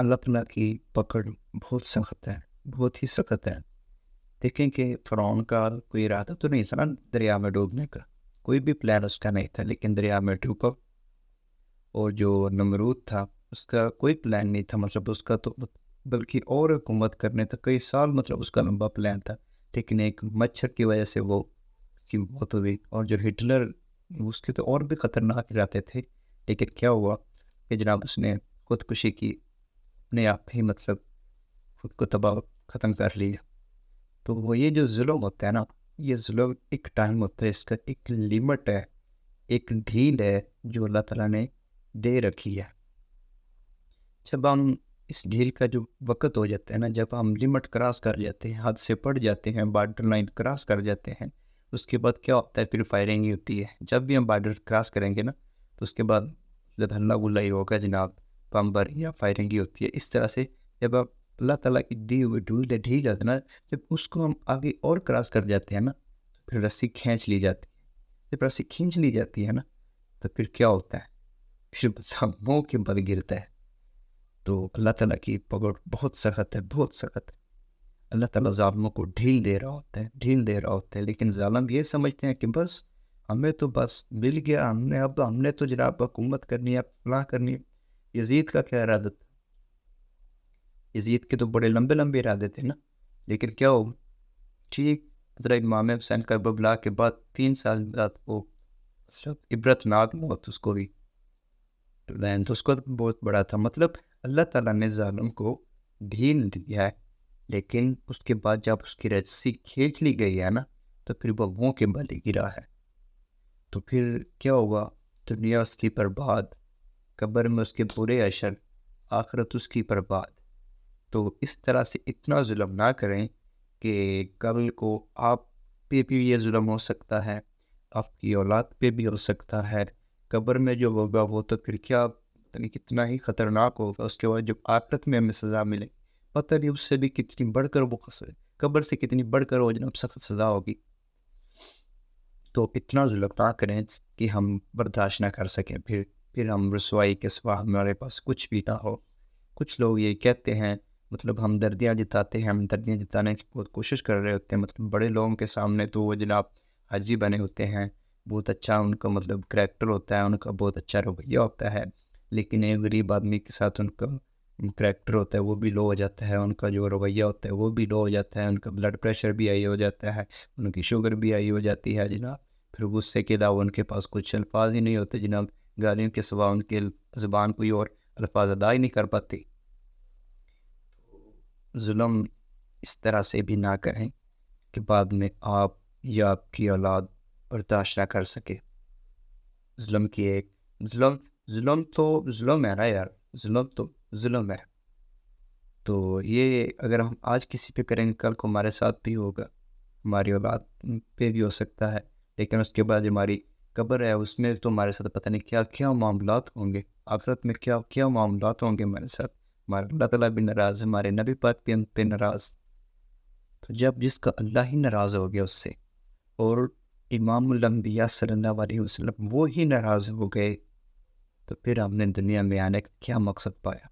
اللہ تعالیٰ کی پکڑ بہت سخت ہے، بہت ہی سخت ہے۔ دیکھیں کہ فرعون کا کوئی ارادہ تو نہیں تھا نا دریا میں ڈوبنے کا، کوئی بھی پلان اس کا نہیں تھا، لیکن دریا میں ڈوبا۔ اور جو نمرود تھا اس کا کوئی پلان نہیں تھا، مطلب اس کا تو بلکہ اور حکومت کرنے تھا کئی سال، مطلب اس کا لمبا پلان تھا، لیکن ایک مچھر کی وجہ سے وہ اس کی موت ہوئی۔ اور جو ہٹلر، اس کے تو اور بھی خطرناک ارادے تھے، لیکن کیا ہوا کہ جناب اس نے خودکشی کی، اپنے آپ ہی مطلب خود کو تباہ ختم کر لیا۔ تو وہ یہ جو ظلم ہوتا ہے نا، یہ ظلم ایک ٹائم ہوتا ہے، اس کا ایک لیمٹ ہے، ایک ڈھیل ہے جو اللہ تعالیٰ نے دے رکھی ہے۔ جب ہم اس ڈھیل کا جو وقت ہو جاتا ہے نا، جب ہم لمٹ کراس کر جاتے ہیں، حد سے پڑ جاتے ہیں، بارڈر لائن کراس کر جاتے ہیں، اس کے بعد کیا ہوتا ہے؟ پھر فائرنگ ہی ہوتی ہے۔ جب بھی ہم بارڈر کراس کریں گے نا، تو اس کے بعد جب ہلہ گلا ہی ہوگا جناب، بمبر یا فائرنگ ہی ہوتی ہے۔ اس طرح سے جب آپ اللہ تعالیٰ کی دی ہوئی ڈھیل جاتا ہے نا، جب اس کو ہم آگے اور کراس کر جاتے ہیں نا، تو پھر رسی کھینچ لی جاتی ہے۔ جب رسی کھینچ لی جاتی ہے نا، تو پھر کیا ہوتا ہے؟ پھر بس ہم منہ کے بل گرتا ہے۔ تو اللہ تعالیٰ کی پکڑ بہت سخت ہے، بہت سخت ہے۔ اللہ تعالیٰ ظالموں کو ڈھیل دے رہا ہوتا ہے، ڈھیل دے رہا ہوتا ہے، لیکن ظالم یہ سمجھتے ہیں کہ بس ہمیں تو بس مل گیا، ہم نے تو جناب حکومت کرنی ہے، فلاں کرنی ہے۔ یزید کا کیا ارادہ تھا؟ یزید کے تو بڑے لمبے لمبے ارادے تھے نا، لیکن کیا ہو ٹھیک حضرت امام حسین کربلا کے بعد 3 سال بعد وہ عبرت ناک موت اس کو بھی لین، تو اس کو بہت بڑا تھا۔ مطلب اللہ تعالیٰ نے ظالم کو ڈھیل دیا ہے، لیکن اس کے بعد جب اس کی رسی کھینچ لی گئی ہے نا، تو پھر وہ منہ کے بل گرا ہے۔ تو پھر کیا ہوا؟ دنیا اس کی برباد، قبر میں اس کے برے اشر، آخرت اس کی برباد۔ تو اس طرح سے اتنا ظلم نہ کریں کہ کل کو آپ پہ بھی یہ ظلم ہو سکتا ہے، آپ کی اولاد پہ بھی ہو سکتا ہے۔ قبر میں جو ہوگا وہ تو پھر کیا پتہ نہیں کتنا ہی خطرناک ہوگا۔ اس کے بعد جب آخرت میں ہمیں سزا ملے، پتہ نہیں اس سے بھی کتنی بڑھ کر وہ قبر سے کتنی بڑھ کر وہ جناب سخت سزا ہوگی۔ تو اتنا ظلم نہ کریں کہ ہم برداشت نہ کر سکیں، پھر ہم رسوائی کے سوا ہمارے پاس کچھ بھی نہ ہو۔ کچھ لوگ یہ کہتے ہیں، مطلب ہم دردیاں جتاتے ہیں، ہم دردیاں جتانے کی بہت کوشش کر رہے ہوتے ہیں، مطلب بڑے لوگوں کے سامنے تو وہ جناب حاجی بنے ہوتے ہیں، بہت اچھا ان کا مطلب کریکٹر ہوتا ہے، ان کا بہت اچھا رویہ ہوتا ہے، لیکن ایک غریب آدمی کے ساتھ ان کا کریکٹر ہوتا ہے وہ بھی لو ہو جاتا ہے، ان کا جو رویہ ہوتا ہے وہ بھی لو ہو جاتا ہے، ان کا بلڈ پریشر بھی ہائی ہو جاتا ہے، ان کی شوگر بھی ہائی ہو جاتی ہے جناب۔ پھر غصے کے علاوہ ان کے پاس کچھ الفاظ ہی نہیں ہوتے جناب، گالیوں کے سوا ان کے زبان کوئی اور الفاظ ادا ہی نہیں کر پاتی۔ ظلم اس طرح سے بھی نہ کریں کہ بعد میں آپ یا آپ کی اولاد برداشت نہ کر سکے۔ ظلم کی ایک ظلم تو ظلم ہے نا یار، ظلم تو ظلم ہے۔ تو یہ اگر ہم آج کسی پہ کریں گے، کل کو ہمارے ساتھ بھی ہوگا، ہماری اولاد پہ بھی ہو سکتا ہے، لیکن اس کے بعد ہماری قبر ہے، اس میں تو ہمارے ساتھ پتہ نہیں کیا کیا معاملات ہوں گے، آخرت میں کیا کیا معاملات ہوں گے ہمارے ساتھ۔ ہمارے اللہ تعالیٰ بھی ناراض ہے، ہمارے نبی پاک بھی ہم پہ ناراض۔ تو جب جس کا اللہ ہی ناراض ہو گیا اس سے، اور امام الانبیاء صلی اللہ علیہ وسلم وہ ہی ناراض ہو گئے، تو پھر ہم نے دنیا میں آنے کا کیا مقصد پایا؟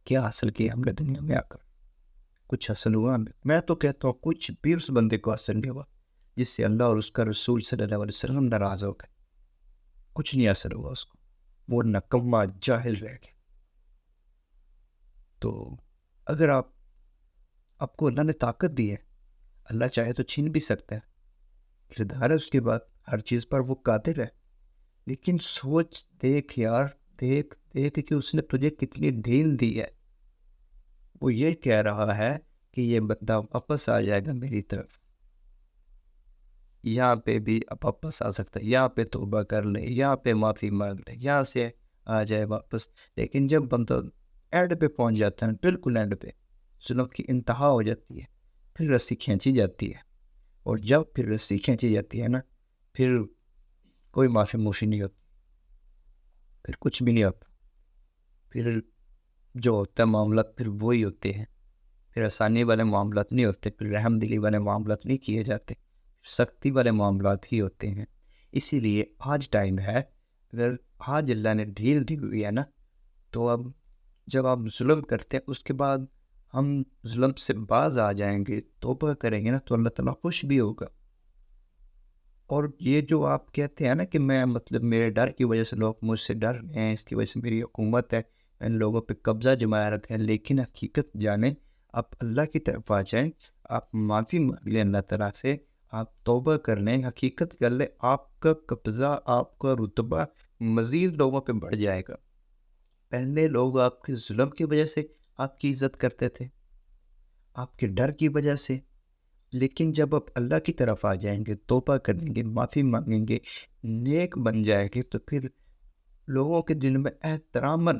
کیا حاصل کیا ہم نے دنیا میں آ کر؟ کچھ حاصل ہوا ہمیں؟ میں تو کہتا ہوں کچھ بھی اس بندے کو حاصل نہیں ہوا جس سے اللہ اور اس کا رسول صلی اللہ علیہ وسلم ناراض ہو گئے۔ کچھ نہیں حاصل ہوا اس کو، وہ نکما جاہل رہ گیا۔ تو اگر آپ کو اللہ نے طاقت دی ہے، اللہ چاہے تو چھین بھی سکتا ہے، کردار ہے اس کے بعد، ہر چیز پر وہ قادر ہے، لیکن سوچ دیکھ یار، دیکھ کہ اس نے تجھے کتنی ڈھیل دی ہے۔ وہ یہ کہہ رہا ہے کہ یہ بندہ واپس آ جائے گا میری طرف، یہاں پہ بھی اب واپس آ سکتا ہے، یہاں پہ توبہ کر لے، یہاں پہ معافی مانگ لے، یہاں سے آ جائے واپس۔ لیکن جب بندہ اینڈ پہ پہنچ جاتا ہے، بالکل اینڈ پہ ظلم کی انتہا ہو جاتی ہے، پھر رسی کھینچی جاتی ہے، اور جب پھر رسی کھینچی جاتی ہے نا، پھر کوئی معافی موشی نہیں ہوتی، پھر کچھ بھی نہیں ہوتا، پھر جو ہوتا ہے معاملات پھر وہی ہوتے ہیں، پھر آسانی والے معاملات نہیں ہوتے، پھر رحم دلی والے معاملات نہیں کیے جاتے، سختی والے معاملات ہی ہوتے ہیں۔ اسی لیے آج ٹائم ہے، اگر آج اللہ نے ڈھیل دی ہوئی ہے نا، تو اب جب آپ ظلم کرتے ہیں اس کے بعد ہم ظلم سے باز آ جائیں گے، توبہ کریں گے نا، تو اللہ تعالیٰ خوش بھی ہوگا۔ اور یہ جو آپ کہتے ہیں نا کہ میں مطلب میرے ڈر کی وجہ سے لوگ مجھ سے ڈر رہے ہیں، اس کی وجہ سے میری حکومت ہے، ان لوگوں پہ قبضہ جمایا رکھا ہے، لیکن حقیقت جانیں، آپ اللہ کی طرف آ جائیں، آپ معافی مانگ لیں اللہ تعالیٰ سے، آپ توبہ کر لیں، حقیقت کر لیں، آپ کا قبضہ، آپ کا رتبہ مزید لوگوں پہ بڑھ جائے گا۔ پہلے لوگ آپ کے ظلم کی وجہ سے آپ کی عزت کرتے تھے، آپ کے ڈر کی وجہ سے، لیکن جب آپ اللہ کی طرف آ جائیں گے، توبہ کریں گے، معافی مانگیں گے، نیک بن جائیں گے، تو پھر لوگوں کے دل میں احتراماً،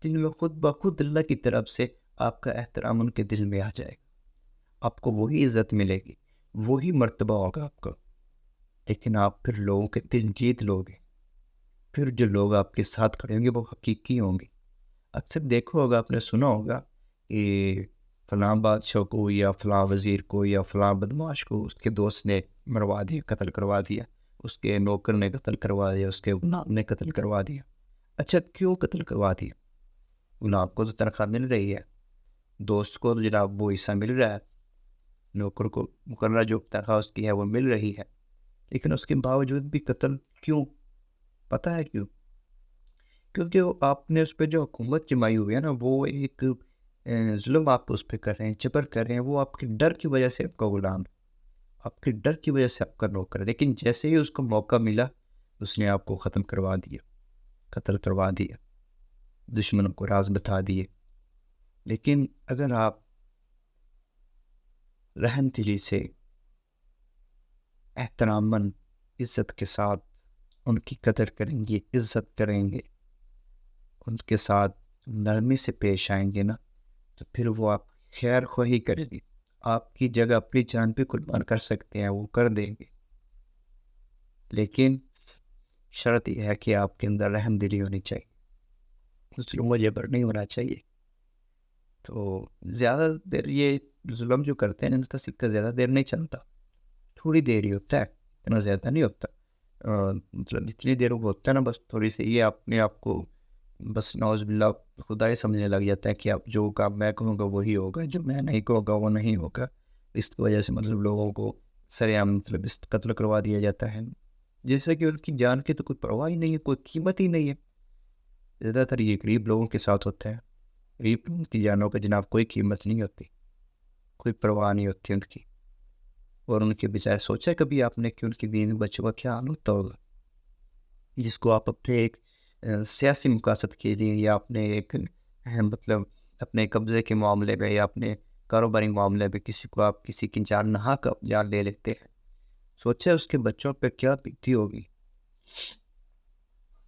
دل میں خود بخود اللہ کی طرف سے آپ کا احترام ان کے دل میں آ جائے گا، آپ کو وہی عزت ملے گی، وہی مرتبہ ہوگا آپ کا۔ لیکن آپ پھر لوگوں کے دل جیت لوگے، پھر جو لوگ آپ کے ساتھ کھڑے ہوں گے وہ حقیقی ہوں گے۔ اکثر دیکھو ہوگا، آپ نے سنا ہوگا کہ فلاں بادشاہ کو یا فلاں وزیر کو یا فلاں بدماش کو اس کے دوست نے مروا دیا، قتل کروا دیا، اس کے نوکر نے قتل کروا دیا، اس کے غلام نے قتل کروا دیا۔ اچھا، کیوں قتل کروا دیا؟ غلام کو تو تنخواہ مل رہی ہے، دوست کو تو جناب وہ حصہ مل رہا ہے، نوکر کو مقررہ جو تنخواہ اس کی ہے وہ مل رہی ہے، لیکن اس کے باوجود بھی قتل کیوں؟ پتہ ہے کیوں؟ کیونکہ وہ آپ نے اس پہ جو حکومت جمائی ہوئی ہے نا، وہ ایک ظلم آپ اس پہ کر رہے ہیں، جبر کر رہے ہیں، وہ آپ کے ڈر کی وجہ سے آپ کا غلام ہے، آپ کے ڈر کی وجہ سے آپ کا نوکر ہے، لیکن جیسے ہی اس کو موقع ملا اس نے آپ کو ختم کروا دیا، قتل کروا دیا، دشمنوں کو راز بتا دیے۔ لیکن اگر آپ رحم دلی سے، احتراماً، عزت کے ساتھ ان کی قدر کریں گے، عزت کریں گے، ان کے ساتھ نرمی سے پیش آئیں گے نا، تو پھر وہ آپ خیر خواہی کریں گے، آپ کی جگہ اپنی جان پہ قربان کر سکتے ہیں، وہ کر دیں گے، لیکن شرط یہ ہے کہ آپ کے اندر رحم دلی ہونی چاہیے، ظلم و جبر نہیں ہونا چاہیے۔ تو زیادہ دیر یہ ظلم جو کرتے ہیں ان کا سکہ زیادہ دیر نہیں چلتا، تھوڑی دیر ہی ہوتا ہے، اتنا زیادہ نہیں ہوتا، مطلب اتنی دیر وہ ہوتا ہے نا، بس تھوڑی سی یہ اپنے آپ کو بس نعوذ باللہ خدائی سمجھنے لگ جاتا ہے کہ اب جو کام میں کہوں گا وہی ہوگا، جو میں نہیں کہوں گا وہ نہیں ہوگا، اس کی وجہ سے مطلب لوگوں کو سرعام مطلب اس قتل کروا دیا جاتا ہے، جیسے کہ ان کی جان کی تو کوئی پرواہ ہی نہیں ہے، کوئی قیمت ہی نہیں ہے۔ زیادہ تر یہ غریب لوگوں کے ساتھ ہوتا ہے، غریب لوگوں کی جانوں کا جناب کوئی قیمت نہیں ہوتی، کوئی پرواہ نہیں ہوتی ان کی، اور ان کے بجائے سوچا کبھی آپ نے کہ ان کی بیوی بچوں کا کیا حال ہوتا ہوگا، جس کو آپ اپنے ایک سیاسی مقاصد کے لیے یا اپنے ایک مطلب اپنے قبضے کے معاملے میں یا اپنے کاروباری معاملے میں کسی کو آپ کسی کی جان ناحق جان لے لیتے ہیں، سوچا اس کے بچوں پہ کیا بیتی ہوگی،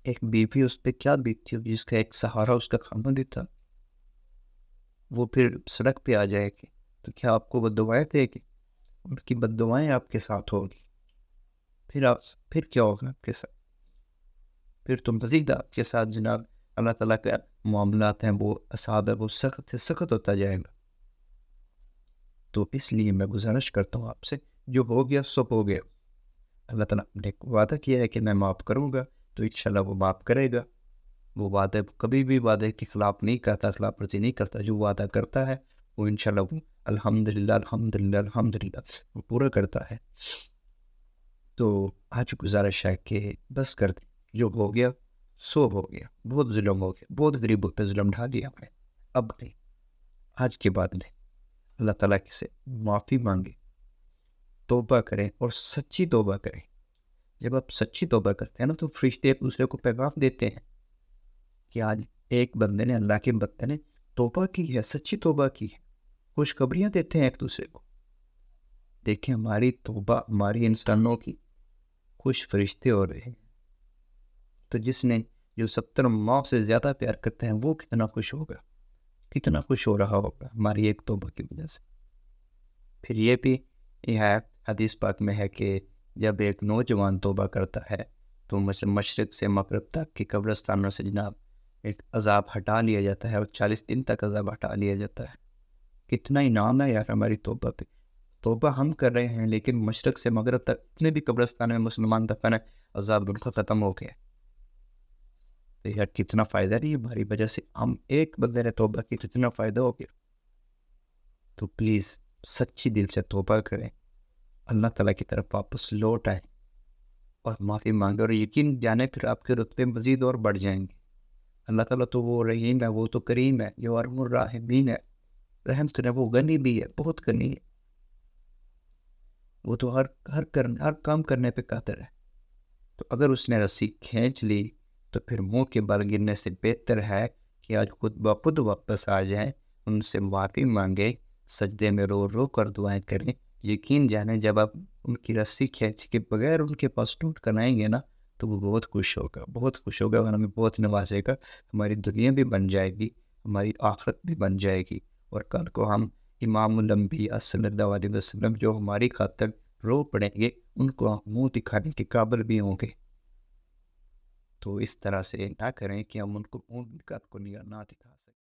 ایک بیوی اس پہ کیا بیتی ہوگی جس کا ایک سہارا اس کا کھانا دیتا، وہ پھر سڑک پہ آ جائے گی تو کیا آپ کو بددعائیں دے گی؟ ان کی بددعائیں آپ کے ساتھ ہوگی، پھر کیا ہوگا آپ کے ساتھ؟ پھر تو مزید آپ کے ساتھ جناب اللہ تعالیٰ کا معاملات ہیں وہ عذاب ہے وہ سخت سے سخت ہوتا جائے گا۔ تو اس لیے میں گزارش کرتا ہوں آپ سے، جو ہو گیا سب ہو گیا، اللہ تعالیٰ نے وعدہ کیا ہے کہ میں معاف کروں گا، تو انشاءاللہ وہ معاف کرے گا، وہ وعدے کبھی بھی وعدے کے خلاف نہیں کرتا، خلاف ورزی نہیں کرتا، جو وعدہ کرتا ہے وہ انشاءاللہ وہ الحمدللہ الحمدللہ الحمدللہ وہ پورا کرتا ہے۔ تو آج گزارش ہے کہ بس کر دیں، جو ہو گیا سو ہو گیا، بہت ظلم ہو گیا، بہت غریبوں پہ ظلم ڈھا دیا ہم نے، اب نہیں، آج کے بعد نہیں، اللہ تعالیٰ سے معافی مانگے، توبہ کریں اور سچی توبہ کریں۔ جب آپ سچی توبہ کرتے ہیں نا تو فرشتے ایک دوسرے کو پیغام دیتے ہیں کہ آج ایک بندے نے، اللہ کے بندے نے توبہ کی ہے، سچی توبہ کی ہے، خوشخبریاں دیتے ہیں ایک دوسرے کو۔ دیکھیں ہماری توبہ، ہماری انسانوں کی خوش فرشتے ہو رہے ہیں، تو جس نے جو 70 ماہ سے زیادہ پیار کرتے ہیں وہ کتنا خوش ہوگا، کتنا خوش ہو رہا ہوگا ہماری ایک توبہ کی وجہ سے۔ پھر یہ بھی یہ ہے حدیث پاک میں ہے کہ جب ایک نوجوان توبہ کرتا ہے تو مشرق سے مغرب تک کی قبرستانوں سے جناب ایک عذاب ہٹا لیا جاتا ہے، اور 40 دن تک عذاب ہٹا لیا جاتا ہے۔ کتنا انعام ہے یار ہماری توبہ پہ، توبہ ہم کر رہے ہیں لیکن مشرق سے مغرب تک اتنے بھی قبرستان میں مسلمان دفن ہیں، عذاب ان کا ختم ہو گیا۔ تو یار کتنا فائدہ نہیں ہماری وجہ سے، ہم ایک بندے نے توبہ کی تو اتنا فائدہ ہو گیا. تو پلیز سچی دل سے توبہ کریں، اللہ تعالیٰ کی طرف واپس لوٹ آئیں اور معافی مانگے، اور یقین جانے پھر آپ کے رتبے مزید اور بڑھ جائیں گے. اللہ تعالیٰ تو وہ رحیم ہے، وہ تو کریم ہے، جو ارحم الراحمین ہے، رحم کرنے، وہ غنی بھی ہے، بہت غنی ہے. وہ تو ہر کام کرنے پہ قادر ہے. تو اگر اس نے رسی کھینچ لی تو پھر منہ کے بل گرنے سے بہتر ہے کہ آج خود بخود واپس آ جائیں، ان سے معافی مانگے، سجدے میں رو رو کر دعائیں کریں. یقین جانیں جب آپ ان کی رسی کھینچ کے بغیر ان کے پاس ٹوٹ کر آئیں گے نا، تو وہ بہت خوش ہوگا، بہت خوش ہوگا، اور ہمیں بہت نوازے گا. ہماری دنیا بھی بن جائے گی، ہماری آخرت بھی بن جائے گی، اور کل کو ہم امام الانبیاء صلی اللہ علیہ وسلم جو ہماری خاطر رو پڑیں گے، ان کو ہم منہ دکھانے کے قابل بھی ہوں گے. تو اس طرح سے نہ کریں کہ ہم ان کو منہ دکھا کو نہ دکھا سکیں.